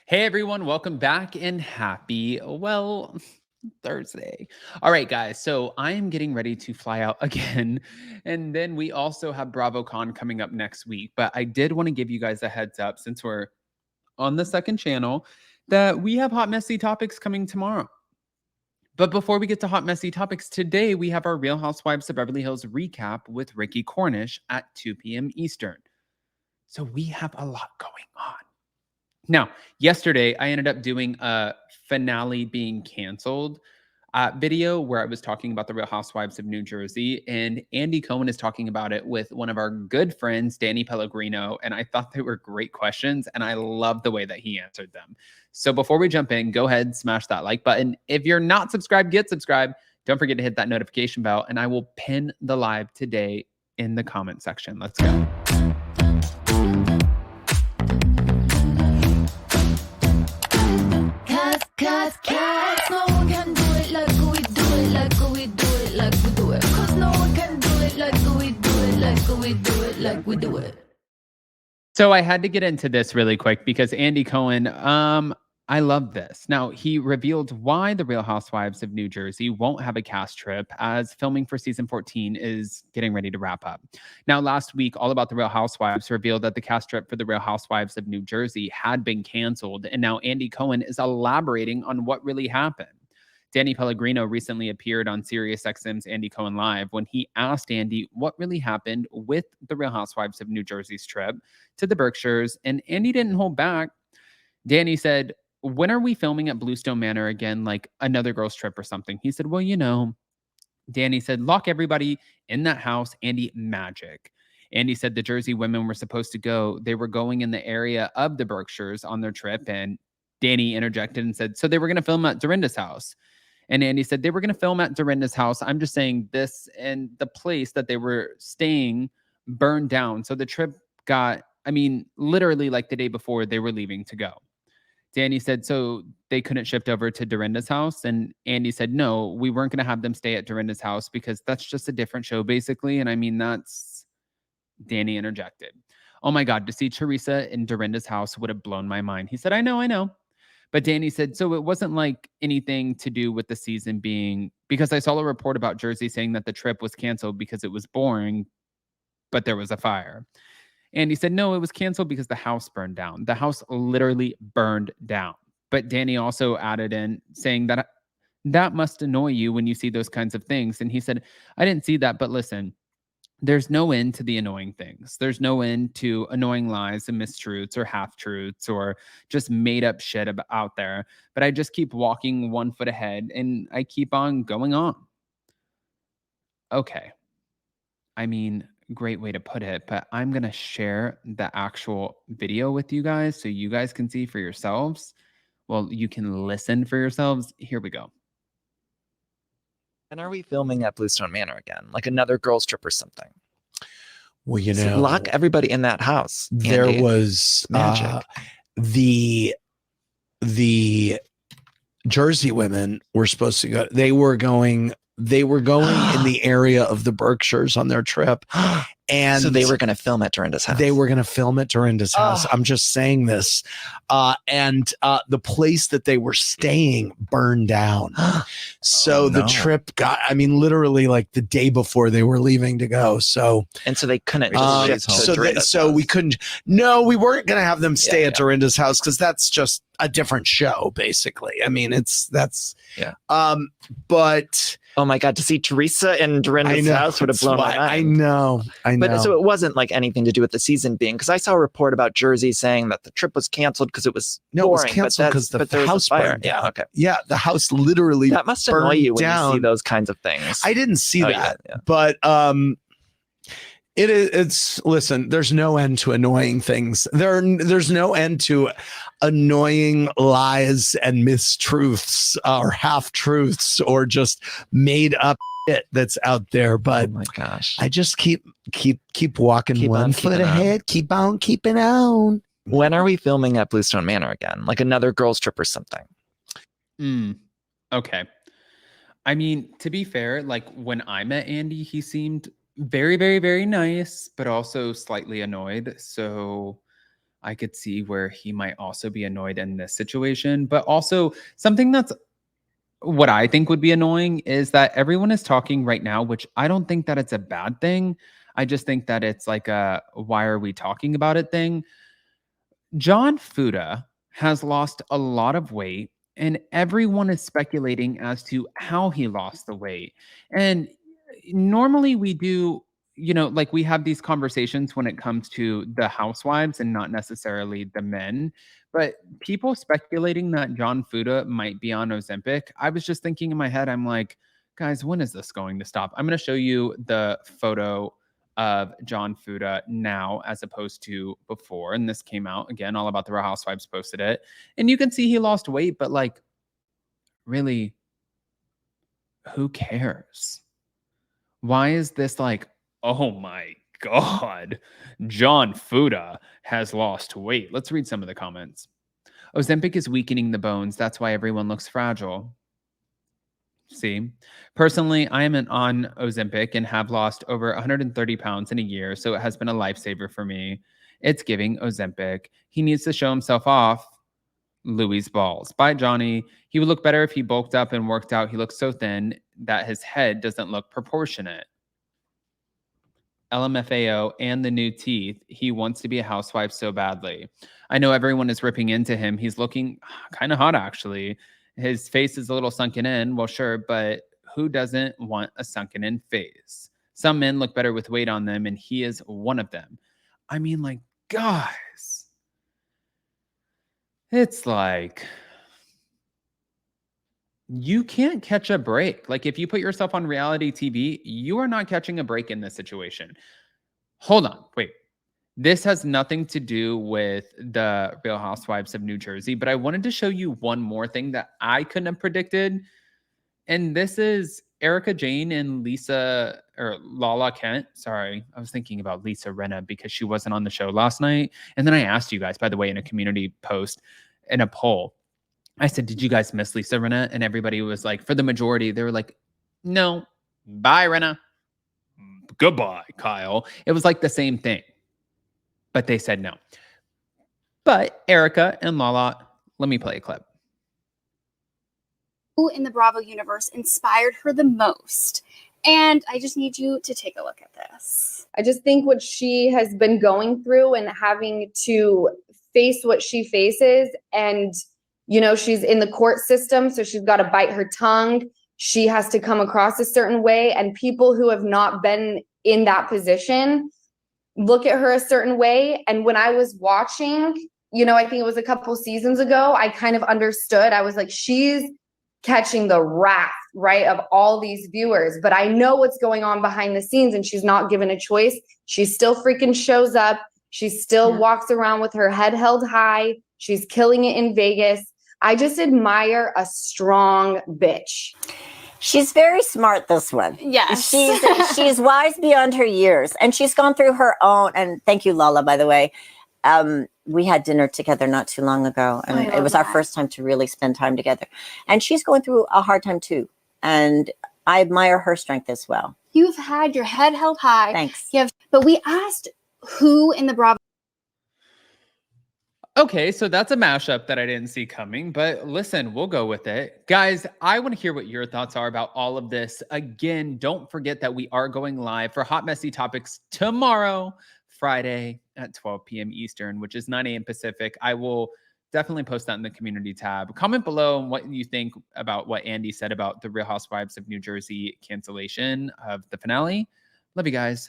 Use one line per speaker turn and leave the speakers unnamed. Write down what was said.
Hey everyone, welcome back and happy, Thursday. All right, guys. So I am getting ready to fly out again. And then we also have BravoCon coming up next week. But I did want to give you guys a heads up since we're on the second channel that we have hot, messy topics coming tomorrow. But before we get to hot, messy topics, today we have our Real Housewives of Beverly Hills recap with Ricky Cornish at 2 p.m. Eastern. So we have a lot going on. Now, yesterday I ended up doing a finale being canceled video where I was talking about the Real Housewives of New Jersey, and Andy Cohen is talking about it with one of our good friends, Danny Pellegrino, and I thought they were great questions, and I love the way that he answered them. So before we jump in, go ahead, smash that like button. If you're not subscribed, get subscribed. Don't forget to hit that notification bell, and I will pin the live today in the comment section. Let's go.
Cause no one can do it like we do it, like we do it, like we do it. Cause no one can do it like we do it, like we do it, like we do it.
So I had to get into this really quick because Andy Cohen, I love this. Now, he revealed why the Real Housewives of New Jersey won't have a cast trip as filming for season 14 is getting ready to wrap up. Now, last week, All About the Real Housewives revealed that the cast trip for the Real Housewives of New Jersey had been canceled. And now Andy Cohen is elaborating on what really happened. Danny Pellegrino recently appeared on SiriusXM's Andy Cohen Live when he asked Andy what really happened with the Real Housewives of New Jersey's trip to the Berkshires, and Andy didn't hold back. Danny said, "When are we filming at Bluestone Manor again, like another girl's trip or something?" He said, "Well, Danny said, lock everybody in that house, Andy, magic." Andy said the Jersey women were supposed to go. They were going in the area of the Berkshires on their trip, and Danny interjected and said, so they were going to film at Dorinda's house. And Andy said they were going to film at Dorinda's house. I'm just saying this, and the place that they were staying burned down. So the trip got, literally like the day before they were leaving to go. Danny said, so they couldn't shift over to Dorinda's house. And Andy said, no, we weren't going to have them stay at Dorinda's house because that's just a different show, basically. And that's, Danny interjected, oh my God, to see Teresa in Dorinda's house would have blown my mind. He said, I know. But Danny said, so it wasn't like anything to do with the season being, because I saw a report about Jersey saying that the trip was canceled because it was boring, but there was a fire. And he said, no, it was canceled because the house burned down. The house literally burned down. But Danny also added in saying that that must annoy you when you see those kinds of things. And he said, I didn't see that, but listen, there's no end to the annoying things. There's no end to annoying lies and mistruths or half truths or just made up shit out there. But I just keep walking 1 foot ahead and I keep on going on. Okay. Great way to put it, but I'm going to share the actual video with you guys so you guys can see for yourselves. Well, you can listen for yourselves. Here we go.
And are we filming at Bluestone Manor again? Like another girls' trip or something?
Well,
So lock everybody in that house.
There
Andy.
was
magic.
The Jersey women were supposed to go. They were going in the area of the Berkshires on their trip. And
so they were going to film at Dorinda's house.
They were going to film at Dorinda's house. I'm just saying this. And the place that they were staying burned down. So the trip got, literally like the day before they were leaving to go. So,
and so they couldn't just shift
so we couldn't, no, we weren't going to have them stay at Dorinda's house because that's just a different show, basically. But
oh my God, to see Teresa in Dorinda's house would have blown my mind.
I know.
But so it wasn't like anything to do with the season being, because I saw a report about Jersey saying that the trip was canceled because it was boring.
It was canceled because the house burned down.
Yeah, okay.
Yeah, the house literally
that must annoy you when you see those kinds of things.
I didn't see that, but it's listen, there's no end to annoying things. There's no end to annoying lies and mistruths or half truths or just made up shit that's out there. But
oh my gosh,
I just keep walking 1 foot ahead, keep on keeping on.
When are we filming at Bluestone Manor again? Like another girls' trip or something?
Okay. To be fair, like when I met Andy, he seemed very, very, very nice, but also slightly annoyed. So I could see where he might also be annoyed in this situation. But also, something that's what I think would be annoying is that everyone is talking right now, which I don't think that it's a bad thing. I just think that it's like a why are we talking about it thing. John Fuda has lost a lot of weight, and everyone is speculating as to how he lost the weight. And normally we do, like we have these conversations when it comes to the housewives and not necessarily the men. But people speculating that John Fuda might be on Ozempic, I was just thinking in my head, I'm like, guys, when is this going to stop? I'm going to show you the photo of John Fuda now as opposed to before. And this came out again, all about the Real Housewives posted it. And you can see he lost weight, but like, really, who cares? Why is this like, oh my God, John Fuda has lost weight? Let's read some of the comments. Ozempic is weakening the bones. That's why everyone looks fragile. See, personally, I am on Ozempic and have lost over 130 pounds in a year, so it has been a lifesaver for me. It's giving Ozempic. He needs to show himself off. Louis balls. Bye, Johnny. He would look better if he bulked up and worked out. He looks so thin that his head doesn't look proportionate. LMFAO and the new teeth. He wants to be a housewife so badly. I know everyone is ripping into him. He's looking kind of hot, actually. His face is a little sunken in. Well, sure, but who doesn't want a sunken in face? Some men look better with weight on them, and he is one of them. I mean, like, guys, it's like you can't catch a break. Like, if you put yourself on reality TV, you are not catching a break in this situation. Hold on, wait. This has nothing to do with the Real Housewives of New Jersey, but I wanted to show you one more thing that I couldn't have predicted. And this is Erica Jane and Lala Kent. Sorry, I was thinking about Lisa Rinna because she wasn't on the show last night. And then I asked you guys, by the way, in a community post, in a poll, I said, did you guys miss Lisa Rinna? And everybody was like, for the majority, they were like, no, bye, Rinna. Goodbye, Kyle. It was like the same thing. But they said no. But Erica and Lala, let me play a clip.
Who in the Bravo universe inspired her the most? And I just need you to take a look at this.
I just think what she has been going through and having to face what she faces, and she's in the court system, so she's got to bite her tongue. She has to come across a certain way, and people who have not been in that position look at her a certain way. And when I was watching, I think it was a couple seasons ago, I kind of understood. I was like, she's catching the wrath, right, of all these viewers. But I know what's going on behind the scenes, and she's not given a choice. She still freaking shows up. She still walks around with her head held high. She's killing it in Vegas. I just admire a strong bitch.
She's very smart, this one.
Yes.
She's wise beyond her years. And she's gone through her own, and thank you, Lala, by the way. We had dinner together not too long ago, and it was our first time to really spend time together. And she's going through a hard time too. And I admire her strength as well.
You've had your head held high.
Thanks.
But we asked who in the Bravo.
Okay, so that's a mashup that I didn't see coming, but listen, we'll go with it. Guys, I want to hear what your thoughts are about all of this. Again, don't forget that we are going live for Hot Messy Topics tomorrow, Friday at 12 p.m. Eastern, which is 9 a.m. Pacific. I will definitely post that in the community tab. Comment below on what you think about what Andy said about the Real Housewives of New Jersey cancellation of the finale. Love you guys.